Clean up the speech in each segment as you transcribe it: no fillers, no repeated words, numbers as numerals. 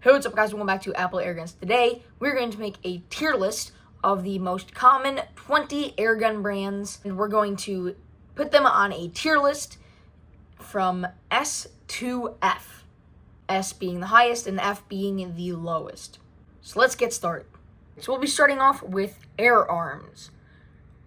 Hey, what's up guys, welcome back to Apple Airguns. Today, we're going to make a tier list of the most common 20 airgun brands, and we're going to put them on a tier list from S to F. S being the highest and F being the lowest. So let's get started. So we'll be starting off with Air Arms.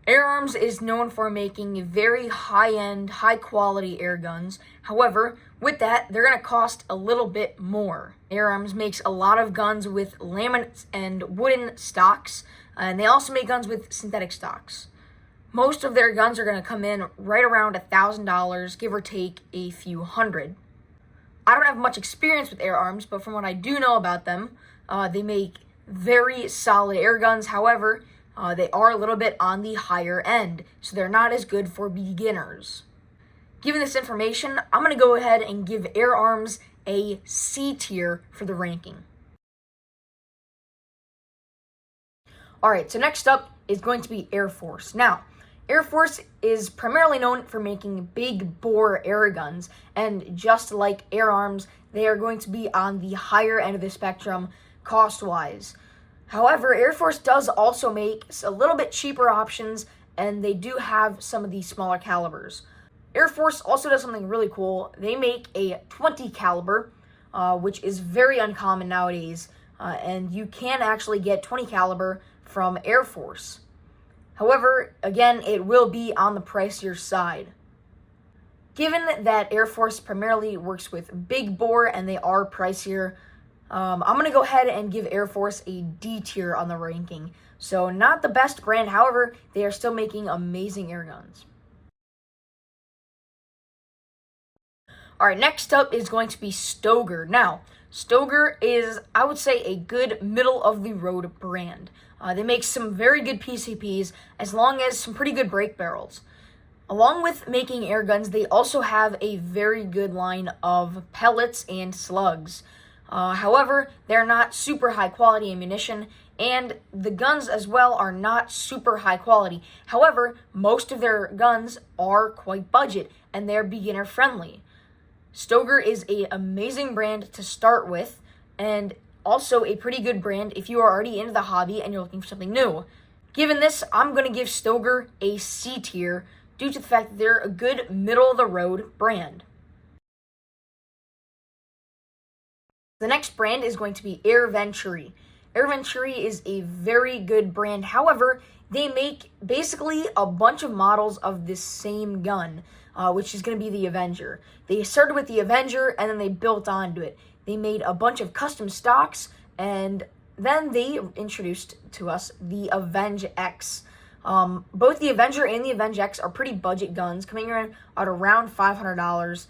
Air Arms is known for making very high-end, high-quality air guns. However, with that, they're going to cost a little bit more. Air Arms makes a lot of guns with laminates and wooden stocks, and they also make guns with synthetic stocks. Most of their guns are going to come in right around $1,000, give or take a few hundred. I don't have much experience with Air Arms, but from what I do know about them, they make very solid air guns. However, they are a little bit on the higher end, so they're not as good for beginners. Given this information, I'm going to go ahead and give Air Arms a C tier for the ranking. Alright, so next up is going to be Air Force. Now, Air Force is primarily known for making big bore air guns, and just like Air Arms, they are going to be on the higher end of the spectrum cost-wise. However, Air Force does also make a little bit cheaper options, and they do have some of the smaller calibers. Air Force also does something really cool. They make a 20 caliber, which is very uncommon nowadays, and you can actually get 20 caliber from Air Force. However, again, it will be on the pricier side. Given that Air Force primarily works with big bore and they are pricier, I'm going to go ahead and give Air Force a D tier on the ranking. So not the best brand, however, they are still making amazing air guns. Alright, next up is going to be Stoeger. Now, Stoeger is, I would say, a good middle-of-the-road brand. They make some very good PCPs, as long as some pretty good brake barrels. Along with making air guns, they also have a very good line of pellets and slugs. However, they're not super high quality ammunition, and the guns as well are not super high quality. However, most of their guns are quite budget, and they're beginner friendly. Stoeger is an amazing brand to start with, and also a pretty good brand if you are already into the hobby and you're looking for something new. Given this, I'm going to give Stoeger a C tier due to the fact that they're a good middle-of-the-road brand. The next brand is going to be Air Venturi. Air Venturi is a very good brand. However, they make basically a bunch of models of this same gun, which is going to be the Avenger. They started with the Avenger, and then they built onto it. They made a bunch of custom stocks, and then they introduced to us the Avenge X. Both the Avenger and the Avenge X are pretty budget guns, coming in at around $500.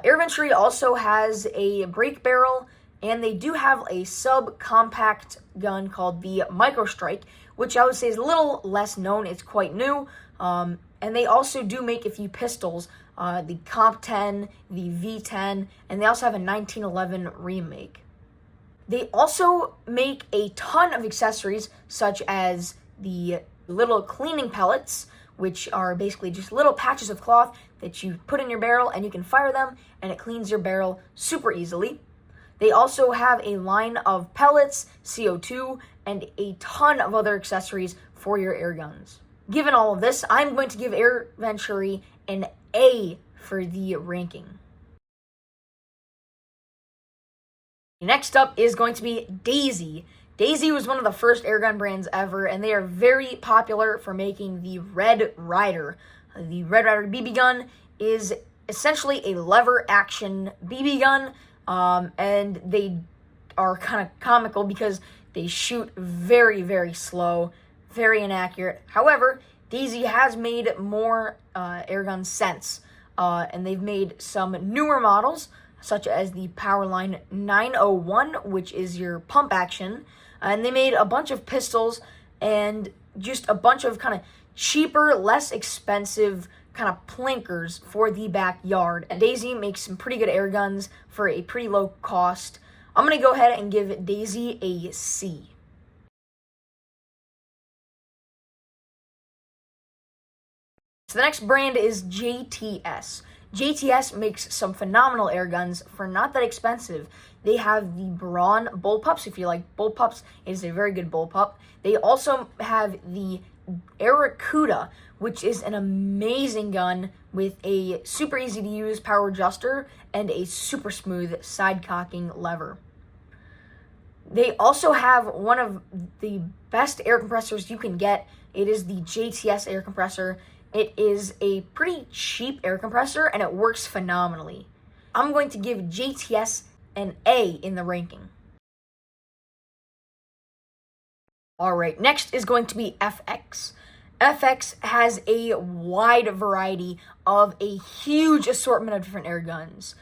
Air Venturi also has a brake barrel, and they do have a subcompact gun called the Micro Strike, which I would say is a little less known. It's quite new, and they also do make a few pistols, the Comp 10, the V10, and they also have a 1911 remake. They also make a ton of accessories, such as the little cleaning pellets, which are basically just little patches of cloth that you put in your barrel and you can fire them and it cleans your barrel super easily. They also have a line of pellets, CO2, and a ton of other accessories for your air guns. Given all of this, I'm going to give Air Venturi an A for the ranking. Next up is going to be Daisy. Daisy was one of the first airgun brands ever, and they are very popular for making the Red Ryder. The Red Ryder BB gun is essentially a lever action BB gun, and they are kind of comical because they shoot very, very slow, very inaccurate. However, Daisy has made more airguns since, and they've made some newer models, such as the Powerline 901, which is your pump action, and they made a bunch of pistols and just a bunch of kind of cheaper, less expensive kind of plinkers for the backyard. Daisy makes some pretty good air guns for a pretty low cost. I'm going to go ahead and give Daisy a C. So the next brand is JTS. JTS makes some phenomenal air guns for not that expensive. They have the Braun bullpups. If you like bullpups, it is a very good bullpup. They also have the Aracuda, which is an amazing gun with a super easy to use power adjuster and a super smooth side cocking lever. They also have one of the best air compressors you can get. It is the JTS air compressor. It is a pretty cheap air compressor and it works phenomenally. I'm going to give JTS an A in the ranking. Alright, next is going to be FX. FX has a wide variety of a huge assortment of different air guns.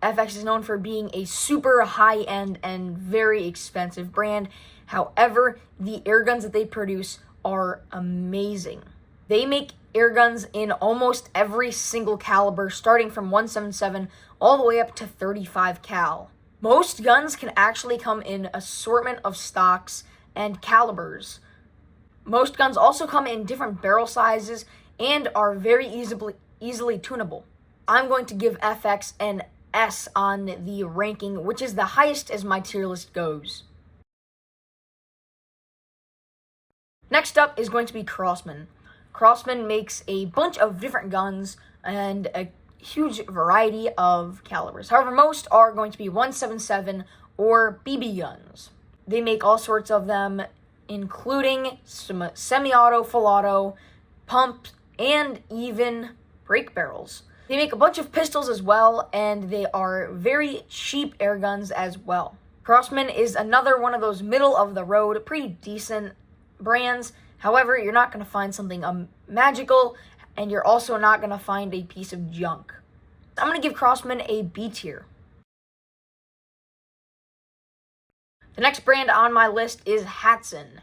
FX is known for being a super high-end and very expensive brand. However, the air guns that they produce are amazing. They make air guns in almost every single caliber, starting from 177 all the way up to 35 cal. Most guns can actually come in assortment of stocks and calibers. Most guns also come in different barrel sizes and are very easily tunable. I'm going to give FX an S on the ranking, which is the highest as my tier list goes. Next up is going to be Crosman. Crosman makes a bunch of different guns and a huge variety of calibers. However, most are going to be 177 or BB guns. They make all sorts of them, including some semi-auto, full auto, pump, and even brake barrels. They make a bunch of pistols as well, and they are very cheap air guns as well. Crosman is another one of those middle-of-the-road, pretty decent brands. However, you're not going to find something magical, and you're also not going to find a piece of junk. I'm going to give Crosman a B tier. The next brand on my list is Hatsan.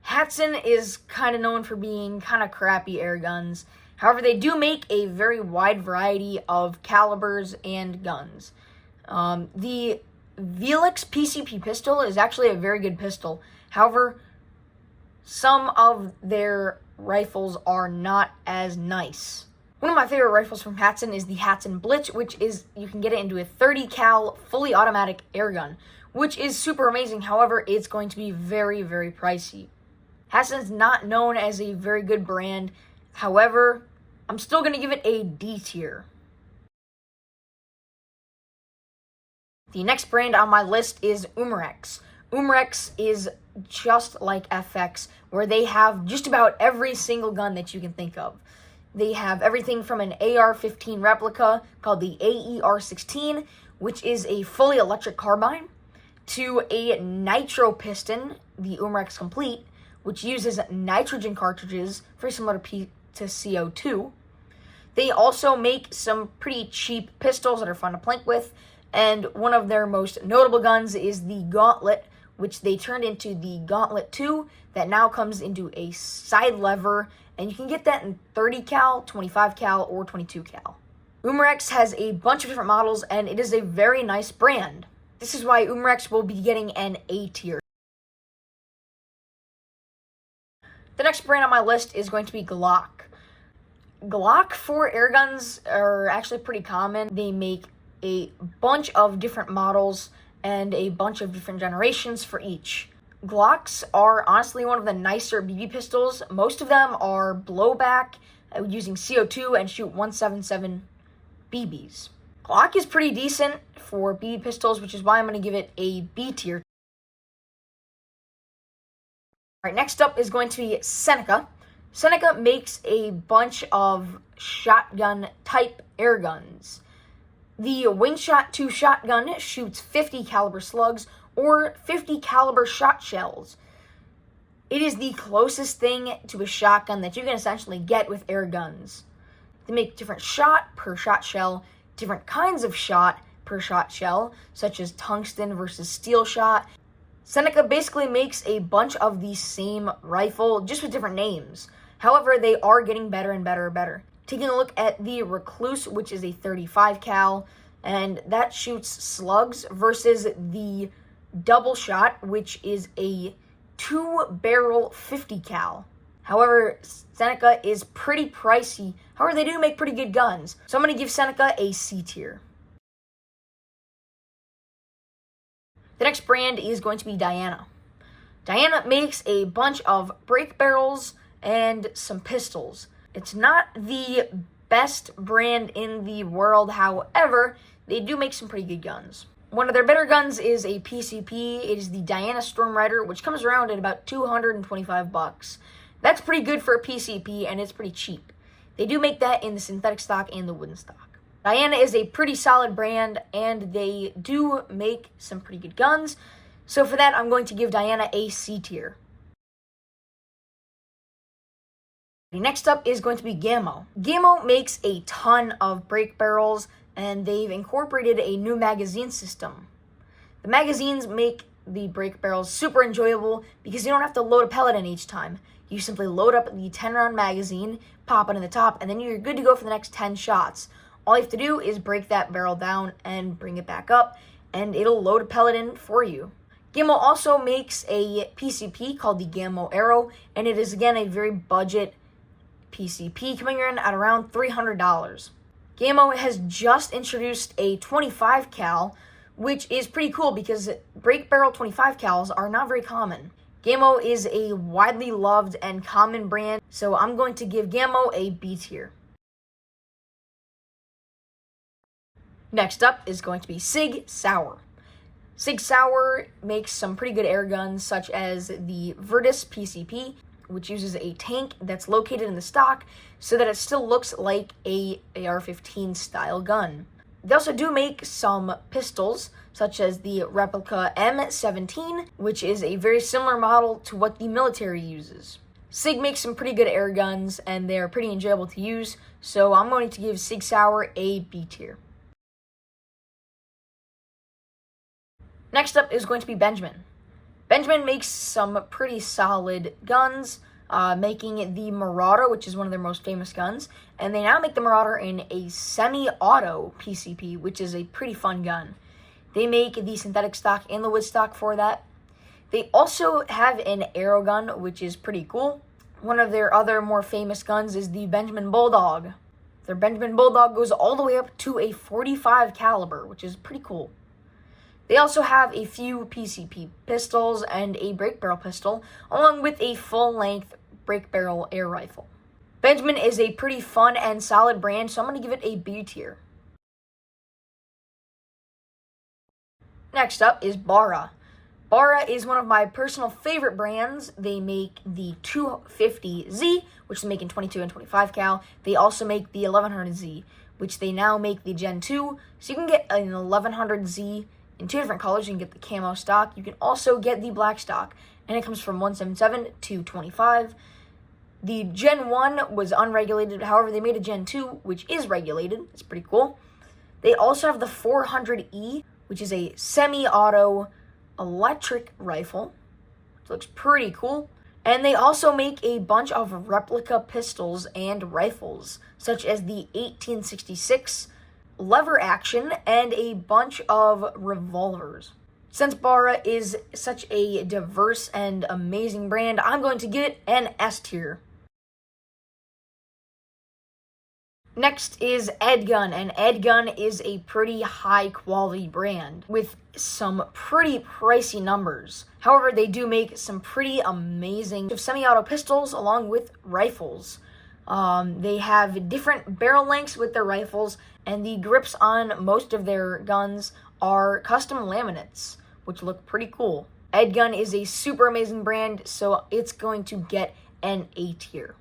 Hatsan is kind of known for being kind of crappy air guns. However, they do make a very wide variety of calibers and guns. The Velix PCP pistol is actually a very good pistol. However, some of their rifles are not as nice. One of my favorite rifles from Hatsan is the Hatsan Blitz, which is, you can get it into a 30 cal fully automatic air gun, which is super amazing. However, it's going to be very, very pricey. Hatsan's not known as a very good brand. However, I'm still going to give it a D tier. The next brand on my list is Umarex. Umarex is just like FX, where they have just about every single gun that you can think of. They have everything from an AR-15 replica called the AER-16, which is a fully electric carbine, to a nitro piston, the Umarex Complete, which uses nitrogen cartridges, very similar to CO2. They also make some pretty cheap pistols that are fun to plink with, and one of their most notable guns is the Gauntlet, which they turned into the Gauntlet 2, that now comes into a side lever, and you can get that in 30 cal, 25 cal, or 22 cal. Umarex has a bunch of different models, and it is a very nice brand. This is why Umarex will be getting an A tier. The next brand on my list is going to be Glock. Glock for air guns are actually pretty common. They make a bunch of different models and a bunch of different generations for each. Glocks are honestly one of the nicer BB pistols. Most of them are blowback using CO2 and shoot 177 BBs. Glock is pretty decent for BB pistols, which is why I'm going to give it a B tier. Alright, next up is going to be Seneca. Seneca makes a bunch of shotgun type air guns. The Wingshot 2 shotgun shoots 50 caliber slugs or 50 caliber shot shells. It is the closest thing to a shotgun that you can essentially get with air guns. They make different shot per shot shell, different kinds of shot per shot shell, such as tungsten versus steel shot. Seneca basically makes a bunch of the same rifle, just with different names. However, they are getting better and better and better. Taking a look at the Recluse, which is a 35 cal, and that shoots slugs, versus the Double Shot, which is a 2-barrel 50 cal. However, Seneca is pretty pricey. However, they do make pretty good guns. So I'm going to give Seneca a C tier. The next brand is going to be Diana. Diana makes a bunch of break barrels and some pistols. It's not the best brand in the world, however, they do make some pretty good guns. One of their better guns is a PCP. It is the Diana Storm Rider, which comes around at about $225. That's pretty good for a PCP, and it's pretty cheap. They do make that in the synthetic stock and the wooden stock. Diana is a pretty solid brand, and they do make some pretty good guns. So for that, I'm going to give Diana a C tier. Next up is going to be Gammo. Gammo makes a ton of break barrels, and they've incorporated a new magazine system. The magazines make the break barrels super enjoyable because you don't have to load a pellet in each time. You simply load up the 10-round magazine, pop it in the top, and then you're good to go for the next 10 shots. All you have to do is break that barrel down and bring it back up, and it'll load a pellet in for you. Gammo also makes a PCP called the Gammo Arrow, and it is again a very budget PCP coming in at around $300. Gammo has just introduced a 25 cal, which is pretty cool because break barrel 25 cals are not very common. Gammo is a widely loved and common brand, so I'm going to give Gammo a B tier. Next up is going to be Sig Sauer. Sig Sauer makes some pretty good air guns, such as the Virtus PCP, which uses a tank that's located in the stock so that it still looks like a AR-15 style gun. They also do make some pistols, such as the replica M17, which is a very similar model to what the military uses. Sig makes some pretty good air guns, and they're pretty enjoyable to use, so I'm going to give Sig Sauer a B tier. Next up is going to be Benjamin. Benjamin makes some pretty solid guns, making the Marauder, which is one of their most famous guns, and they now make the Marauder in a semi-auto PCP, which is a pretty fun gun. They make the synthetic stock and the wood stock for that. They also have an arrow gun, which is pretty cool. One of their other more famous guns is the Benjamin Bulldog. Their Benjamin Bulldog goes all the way up to a 45 caliber, which is pretty cool. They also have a few PCP pistols and a break barrel pistol, along with a full-length break barrel air rifle. Benjamin is a pretty fun and solid brand, so I'm going to give it a B tier. Next up is Bara. Bara is one of my personal favorite brands. They make the 250Z, which they make in 22 and 25 cal. They also make the 1100Z, which they now make the Gen 2, so you can get an 1100Z in two different colors. You can get the camo stock. You can also get the black stock, and it comes from 177 to 25. The Gen 1 was unregulated. However, they made a Gen 2, which is regulated. It's pretty cool. They also have the 400E, which is a semi-auto electric rifle. It looks pretty cool. And they also make a bunch of replica pistols and rifles, such as the 1866 lever action, and a bunch of revolvers. Since Bara is such a diverse and amazing brand, I'm going to give it an S tier. Next is Airgun, and Airgun is a pretty high quality brand with some pretty pricey numbers. However, they do make some pretty amazing semi-auto pistols along with rifles. They have different barrel lengths with their rifles, and the grips on most of their guns are custom laminates, which look pretty cool. Airgun is a super amazing brand, so it's going to get an A tier.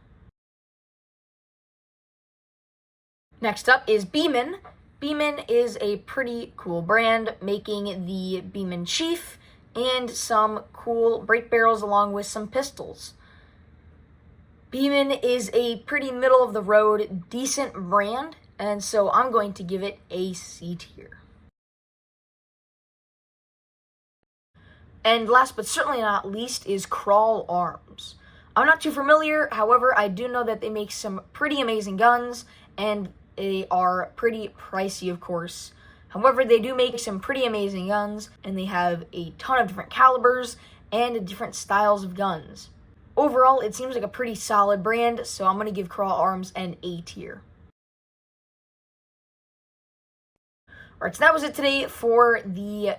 Next up is Beeman. Beeman is a pretty cool brand, making the Beeman Chief and some cool break barrels along with some pistols. Beeman is a pretty middle-of-the-road, decent brand, and so I'm going to give it a C tier. And last but certainly not least is Crawl Arms. I'm not too familiar, however, I do know that they make some pretty amazing guns, and they are pretty pricey, of course. However, they do make some pretty amazing guns, and they have a ton of different calibers and different styles of guns. Overall, it seems like a pretty solid brand, so I'm going to give Crawl Arms an A tier. Alright, so that was it today for the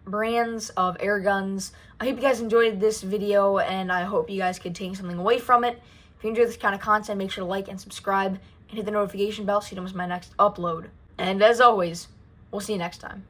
brands of air guns. I hope you guys enjoyed this video, and I hope you guys could take something away from it. If you enjoy this kind of content, make sure to like and subscribe, and hit the notification bell so you don't miss my next upload. And as always, we'll see you next time.